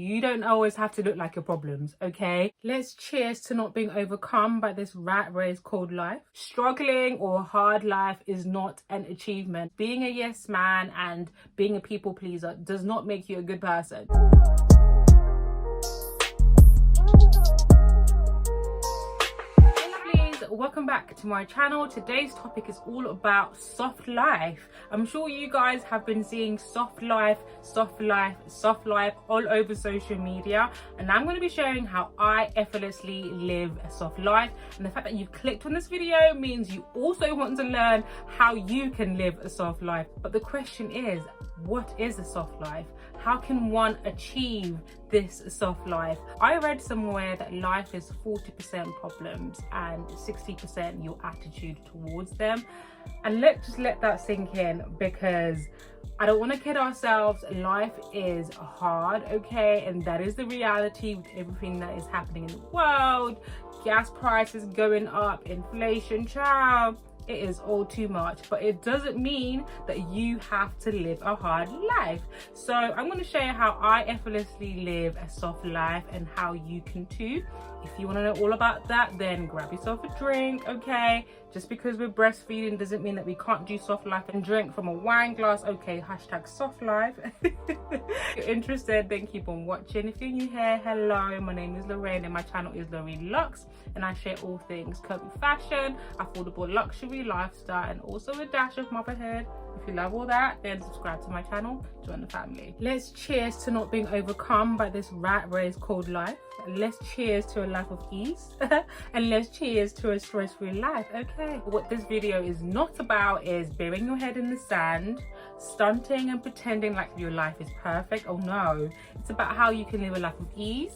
You don't always have to look like your problems, okay? Let's cheers to not being overcome by this rat race called life. Struggling or hard life is not an achievement. Being a yes man and being a people pleaser does not make you a good person. Welcome back to my channel. Today's topic is all about soft life. I'm sure you guys have been seeing soft life all over social media, and I'm going to be sharing how I effortlessly live a soft life. And the fact that you've clicked on this video means you also want to learn how you can live a soft life. But the question is, what is a soft life? How can one achieve this soft life? I read somewhere that life is 40% problems and 60% your attitude towards them. And let's just let that sink in, because I don't want to kid ourselves. Life is hard, okay? And that is the reality with everything that is happening in the world. Gas prices going up, inflation, child. It is all too much, but it doesn't mean that you have to live a hard life. So I'm going to show you how I effortlessly live a soft life and how you can too. If you want to know all about that, then grab yourself a drink, okay? Just because we're breastfeeding doesn't mean that we can't do soft life and drink from a wine glass, okay? Hashtag soft life. If you're interested, then keep on watching. If you're new here, hello, my name is Lorraine and my channel is Lorraine Lux, and I share all things curvy fashion, affordable luxury lifestyle, and also a dash of motherhood. If you love all that, then subscribe to my channel, join the family. Let's cheers to not being overcome by this rat race called life. Let's cheers to a life of ease and let's cheers to a stress-free life, okay? What this video is not about is burying your head in the sand, stunting and pretending like your life is perfect. Oh no, it's about how you can live a life of ease,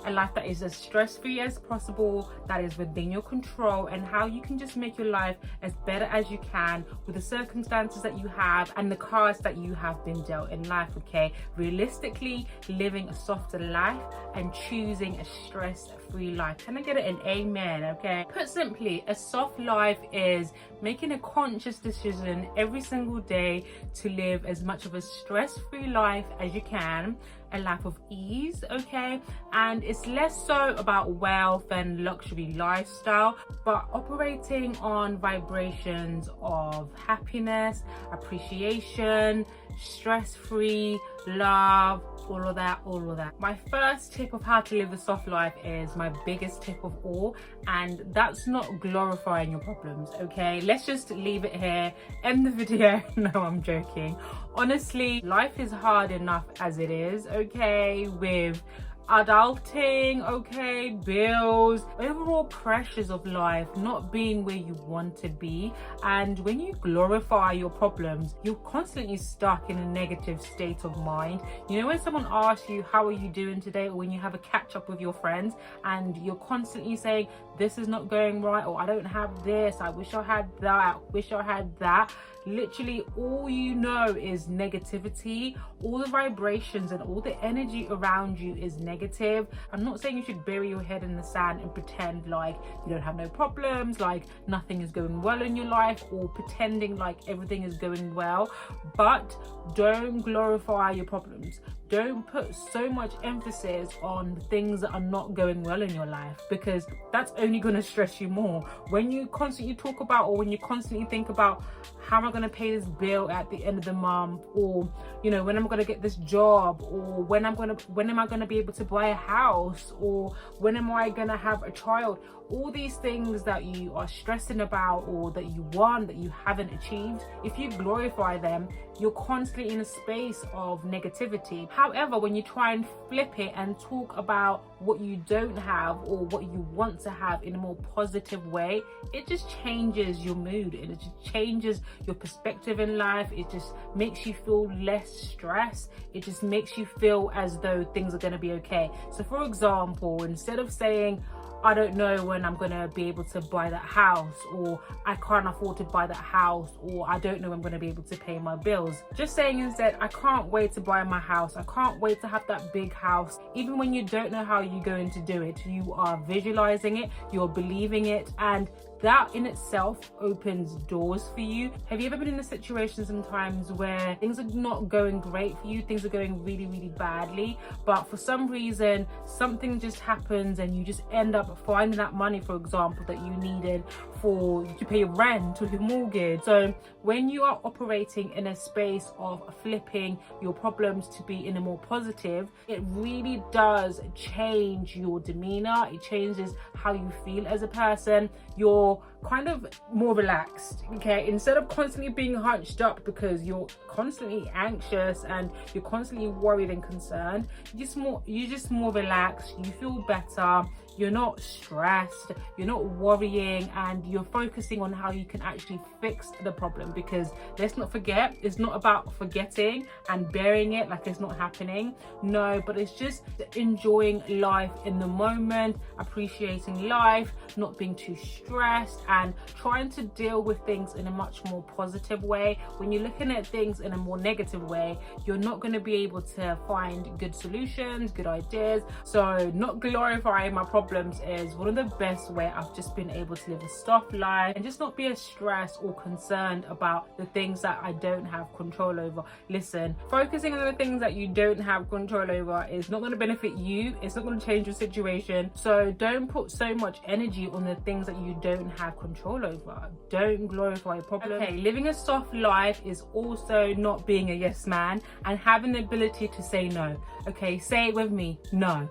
a life that is as stress-free as possible, that is within your control, and how you can just make your life as better as you can with the circumstances that you have and the cards that you have been dealt in life, okay? Realistically living a softer life and choosing a stress-free life. Can I get an amen, okay? Put simply, a soft life is making a conscious decision every single day to live as much of a stress-free life as you can, a life of ease, okay? And it's less so about wealth and luxury lifestyle, but operating on vibrations of happiness, appreciation, stress-free, love, all of that. My first tip of how to live a soft life is my biggest tip of all, and that's not glorifying your problems, okay? Let's just leave it here, end the video. No, I'm joking. Honestly, life is hard enough as it is, okay? With adulting, okay, bills, overall pressures of life, not being where you want to be. And when you glorify your problems, you're constantly stuck in a negative state of mind. You know, when someone asks you, how are you doing today? Or when you have a catch up with your friends and you're constantly saying, this is not going right, or I don't have this, I wish I had that, I wish I had that. Literally all you know is negativity. All the vibrations and all the energy around you is negative. I'm not saying you should bury your head in the sand and pretend like you don't have no problems, like nothing is going well in your life, or pretending like everything is going well, but don't glorify your problems. Don't put so much emphasis on things that are not going well in your life, because that's only going to stress you more. When you constantly talk about, or when you constantly think about, how am I going to pay this bill at the end of the month, or you know, when am I going to get this job, or when am I going to be able to buy a house, or when am I going to have a child, all these things that you are stressing about or that you want that you haven't achieved, if you glorify them, you're constantly in a space of negativity. However, when you try and flip it and talk about what you don't have or what you want to have in a more positive way, it just changes your mood, and it just changes your perspective in life. It just makes you feel less stressed. It just makes you feel as though things are going to be okay. So for example, instead of saying, I don't know when I'm gonna be able to buy that house, or I can't afford to buy that house, or I don't know when I'm gonna be able to pay my bills. Just saying instead, I can't wait to buy my house, I can't wait to have that big house. Even when you don't know how you're going to do it, you are visualizing it, you're believing it, and that in itself opens doors for you. Have you ever been in a situation sometimes where things are not going great for you, things are going really, really badly, but for some reason something just happens and you just end up finding that money, for example, that you needed to pay your rent or your mortgage? So when you are operating in a space of flipping your problems to be in a more positive, it really does change your demeanor. It changes how you feel as a person. You're kind of more relaxed, okay? Instead of constantly being hunched up because you're constantly anxious and you're constantly worried and concerned, you're just more relaxed. You feel better. You're not stressed, you're not worrying, and you're focusing on how you can actually fix the problem. Because let's not forget, it's not about forgetting and burying it like it's not happening. No, but it's just enjoying life in the moment, appreciating life, not being too stressed, and trying to deal with things in a much more positive way. When you're looking at things in a more negative way, you're not going to be able to find good solutions, good ideas. So not glorifying my problems is one of the best way I've just been able to live a soft life and just not be as stressed or concerned about the things that I don't have control over. Listen, focusing on the things that you don't have control over is not going to benefit you. It's not going to change your situation. So don't put so much energy on the things that you don't have control over. Don't glorify your problems. Okay, living a soft life is also not being a yes man and having the ability to say no. Okay, say it with me. No,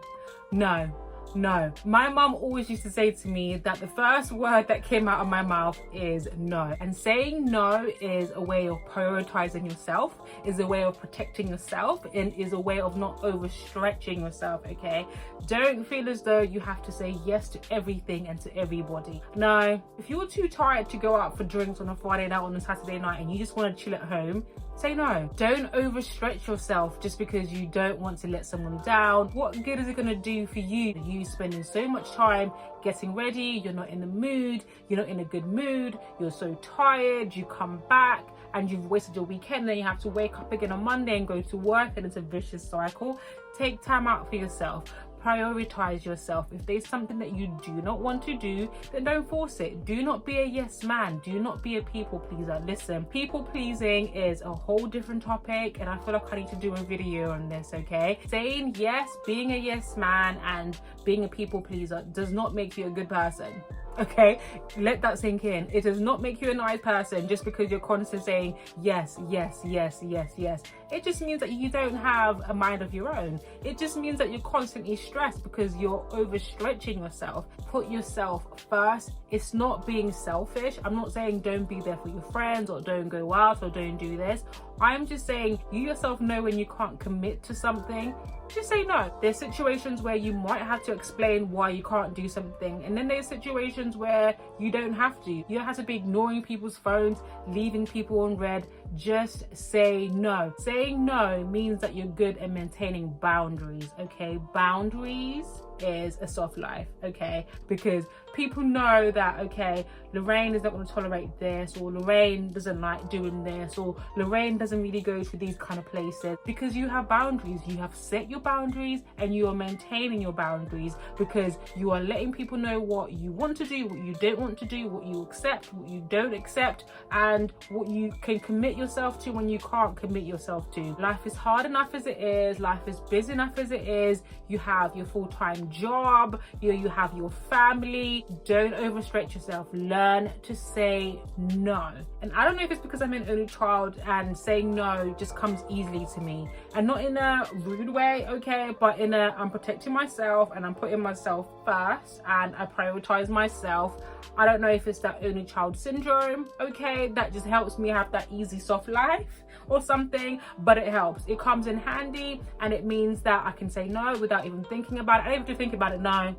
no. No. My mum always used to say to me that the first word that came out of my mouth is no. And saying no is a way of prioritizing yourself, is a way of protecting yourself, and is a way of not overstretching yourself, okay? Don't feel as though you have to say yes to everything and to everybody. No. If you're too tired to go out for drinks on a Friday night or on a Saturday night and you just want to chill at home, say no. Don't overstretch yourself just because you don't want to let someone down. What good is it going to do for you? You spending so much time getting ready, you're not in the mood, you're not in a good mood, you're so tired, you come back and you've wasted your weekend, then you have to wake up again on Monday and go to work, and it's a vicious cycle. Take time out for yourself. Prioritize yourself. If there's something that you do not want to do, then don't force it. Do not be a yes man. Do not be a people pleaser. Listen, people pleasing is a whole different topic, and I feel like I need to do a video on this, okay? Saying yes, being a yes man and being a people pleaser does not make you a good person. Okay, let that sink in. It does not make you a nice person just because you're constantly saying yes, yes, yes, yes, yes. It just means that you don't have a mind of your own. It just means that you're constantly stressed because you're overstretching yourself. Put yourself first. It's not being selfish. I'm not saying don't be there for your friends or don't go out or don't do this. I'm just saying you yourself know when you can't commit to something. Just say no. There's situations where you might have to explain why you can't do something, and then there's situations where you don't have to. You don't have to be ignoring people's phones, leaving people on red. Just say no. Saying no means that you're good at maintaining boundaries, okay? Boundaries is a soft life, okay? Because people know that, okay, Lorraine is not going to tolerate this, or Lorraine doesn't like doing this, or Lorraine doesn't really go to these kind of places, because you have boundaries. You have set your boundaries and you are maintaining your boundaries, because you are letting people know what you want to do, what you don't want to do, what you accept, what you don't accept, and what you can commit yourself to when you can't commit yourself to. Life is hard enough as it is. Life is busy enough as it is. You have your full-time job, you have your family. Don't overstretch yourself. Learn to say no. And I don't know if it's because I'm an only child and saying no just comes easily to me, and not in a rude way, okay, but in a I'm protecting myself and I'm putting myself first and I prioritize myself. I don't know if it's that only child syndrome, okay, that just helps me have that easy soft life or something, but it helps. It comes in handy, and it means that I can say no without even thinking about it. I don't have to think about it. No.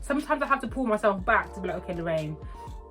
Sometimes I have to pull myself back to be like, okay, Lorraine,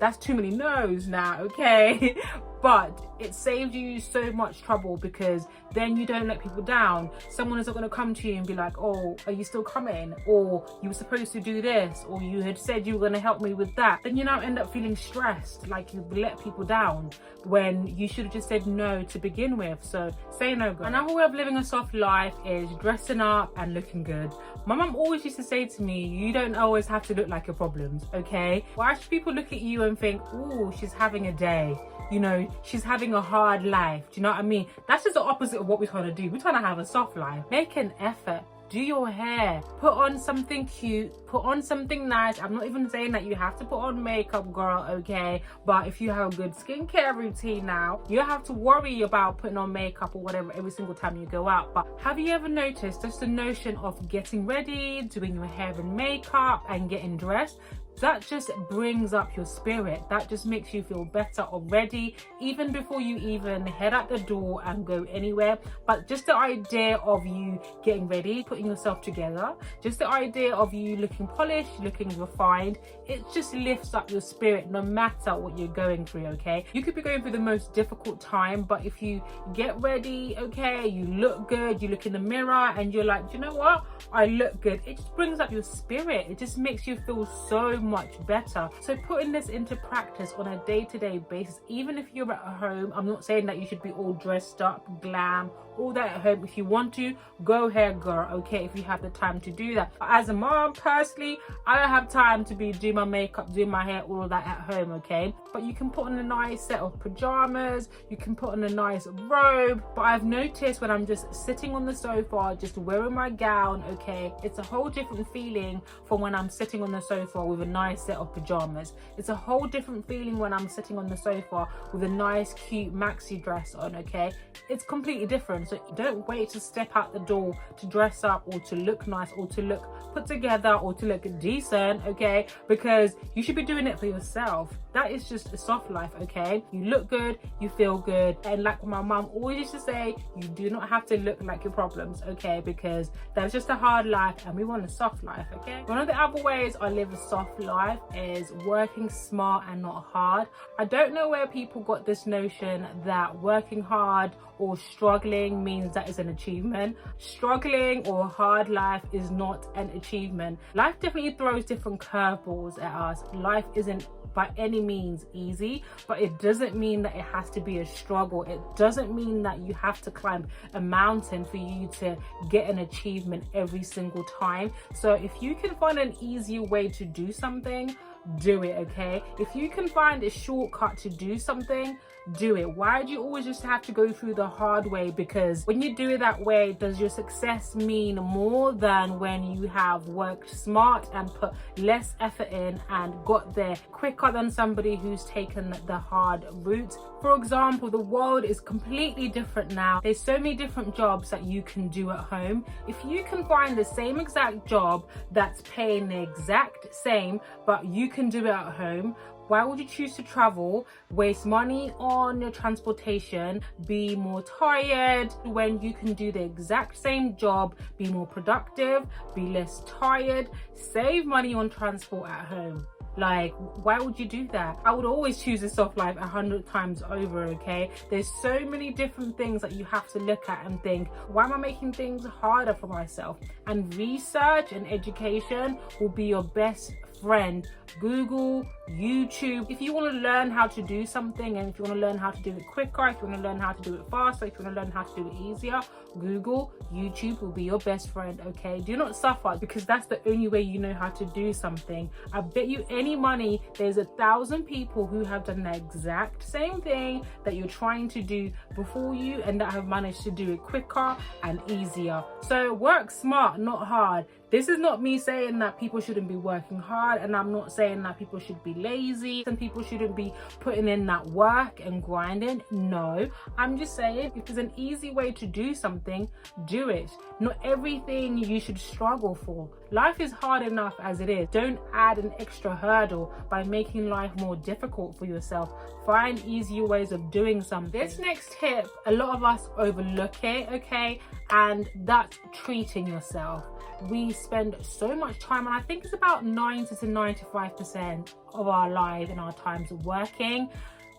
that's too many no's now, okay? but it saves you so much trouble, because then you don't let people down. Someone isn't going to come to you and be like, oh, are you still coming? Or you were supposed to do this, or you had said you were going to help me with that. Then you now end up feeling stressed, like you let people down when you should have just said no to begin with. So say no, guys. Another way of living a soft life is dressing up and looking good. My mum always used to say to me, you don't always have to look like your problems, okay? Why should people look at you and think, oh, she's having a day? You know, she's having a hard life. Do you know what I mean? That's just the opposite of what we're trying to do. We're trying to have a soft life. Make an effort. Do your hair. Put on something cute. Put on something nice. I'm not even saying that you have to put on makeup, girl, okay? But if you have a good skincare routine now, you don't have to worry about putting on makeup or whatever every single time you go out. But have you ever noticed just the notion of getting ready, doing your hair and makeup and getting dressed? That just brings up your spirit. That just makes you feel better already, even before you even head out the door and go anywhere. But just the idea of you getting ready, putting yourself together, just the idea of you looking polished, looking refined, it just lifts up your spirit no matter what you're going through, okay? You could be going through the most difficult time, but if you get ready, okay, you look good, you look in the mirror and you're like, do you know what? I look good. It just brings up your spirit. It just makes you feel so much better. So putting this into practice on a day-to-day basis, even if you're at home, I'm not saying that you should be all dressed up, glam, all that at home. If you want to, go ahead, girl, okay, if you have the time to do that. But as a mom, personally, I don't have time to be doing my makeup, doing my hair, all of that at home, okay? But you can put on a nice set of pajamas, you can put on a nice robe. But I've noticed when I'm just sitting on the sofa, just wearing my gown, okay, it's a whole different feeling from when I'm sitting on the sofa with a nice set of pajamas. It's a whole different feeling when I'm sitting on the sofa with a nice cute maxi dress on, okay? It's completely different. So don't wait to step out the door to dress up or to look nice or to look put together or to look decent, okay? Because you should be doing it for yourself. That is just a soft life, okay? You look good, you feel good. And like my mum always used to say, you do not have to look like your problems, okay? Because that's just a hard life and we want a soft life, okay? One of the other ways I live a soft life is working smart and not hard. I don't know where people got this notion that working hard or struggling means that is an achievement. Struggling or a hard life is not an achievement. Life definitely throws different curveballs at us. Life isn't by any means easy, but it doesn't mean that it has to be a struggle. It doesn't mean that you have to climb a mountain for you to get an achievement every single time. So if you can find an easier way to do something, do it, okay? If you can find a shortcut to do something, do it. Why do you always just have to go through the hard way? Because when you do it that way, does your success mean more than when you have worked smart and put less effort in and got there quicker than somebody who's taken the hard route? For example, the world is completely different now. There's so many different jobs that you can do at home. If you can find the same exact job that's paying the exact same, but you can do it at home, why would you choose to travel, waste money on your transportation, be more tired when you can do the exact same job, be more productive, be less tired, save money on transport at home? Like, why would you do that? I would always choose a soft life 100 times over, okay? There's so many different things that you have to look at and think, why am I making things harder for myself? And research and education will be your best friend. Google, YouTube. If you want to learn how to do something, and if you want to learn how to do it quicker, if you want to learn how to do it faster, if you want to learn how to do it easier, Google, YouTube will be your best friend, okay? Do not suffer, because that's the only way you know how to do something. I bet you any money there's 1,000 people who have done the exact same thing that you're trying to do before you and that have managed to do it quicker and easier. So work smart, not hard. This is not me saying that people shouldn't be working hard, and I'm not saying that people should be lazy and people shouldn't be putting in that work and grinding. No, I'm just saying if there's an easy way to do something, do it. Not everything you should struggle for. Life is hard enough as it is. Don't add an extra hurdle by making life more difficult for yourself. Find easier ways of doing something. This next tip, a lot of us overlook it, okay? And that's treating yourself. We spend so much time, and I think it's about 90 to 95% of our life and our times working.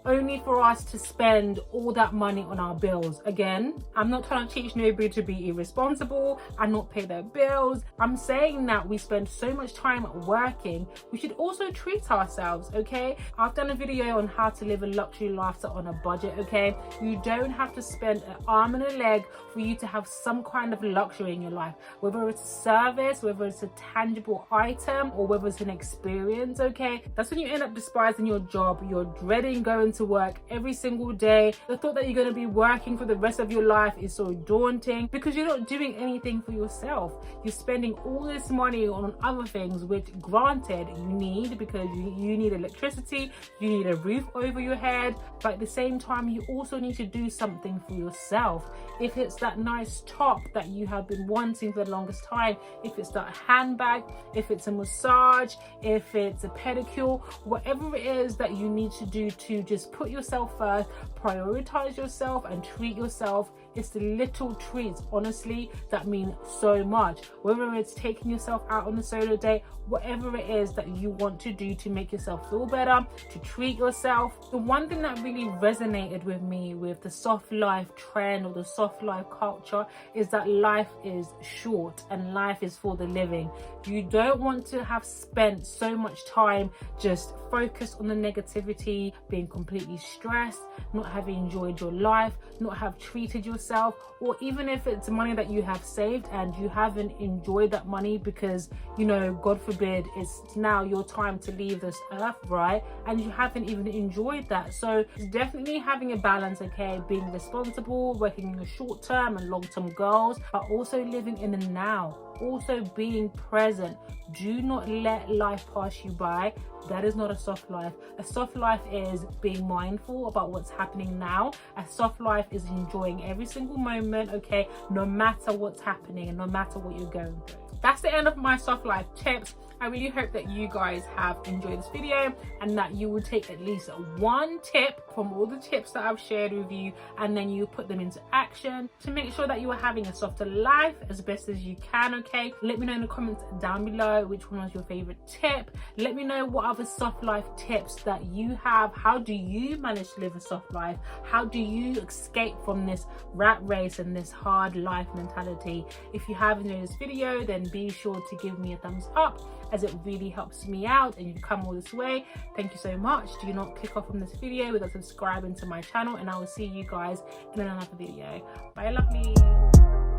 only for us to spend all that money on our bills. Again, I'm not trying to teach nobody to be irresponsible and not pay their bills. I'm saying that we spend so much time working, we should also treat ourselves, okay? I've done a video on how to live a luxury lifestyle on a budget, okay? You don't have to spend an arm and a leg for you to have some kind of luxury in your life, whether it's a service, whether it's a tangible item, or whether it's an experience, okay? That's when you end up despising your job. You're dreading going to work every single day. The thought that you're going to be working for the rest of your life is so daunting because you're not doing anything for yourself. You're spending all this money on other things, which granted you need, because you need electricity, you need a roof over your head, but at the same time you also need to do something for yourself. If it's that nice top that you have been wanting for the longest time, if it's that handbag, if it's a massage, if it's a pedicure, whatever it is that you need to do to just put yourself first, prioritize yourself and treat yourself. It's the little treats, honestly, that mean so much. Whether it's taking yourself out on a solo date, whatever it is that you want to do to make yourself feel better, to treat yourself. The one thing that really resonated with me with the soft life trend or the soft life culture is that life is short and life is for the living. You don't want to have spent so much time just focused on the negativity, being completely stressed, not having enjoyed your life, not have treated yourself, or even if it's money that you have saved and you haven't enjoyed that money because, you know, God forbid, it's now your time to leave this earth, right? And you haven't even enjoyed that. So it's definitely having a balance, okay? Being responsible, working on your short-term and long-term goals, but also living in the now. Also being present. Do not let life pass you by. That is not a soft life. A soft life is being mindful about what's happening now. A soft life is enjoying every single moment, okay, no matter what's happening and no matter what you're going through. That's the end of my soft life tips. I really hope that you guys have enjoyed this video and that you will take at least one tip from all the tips that I've shared with you, and then you put them into action to make sure that you are having a softer life as best as you can, okay? Let me know in the comments down below which one was your favorite tip. Let me know what other soft life tips that you have. How do you manage to live a soft life? How do you escape from this rat race and this hard life mentality? If you have enjoyed this video, then be sure to give me a thumbs up, as it really helps me out and you've come all this way. Thank you so much. Do not click off from this video without subscribing to my channel, and I will see you guys in another video. Bye, lovelies.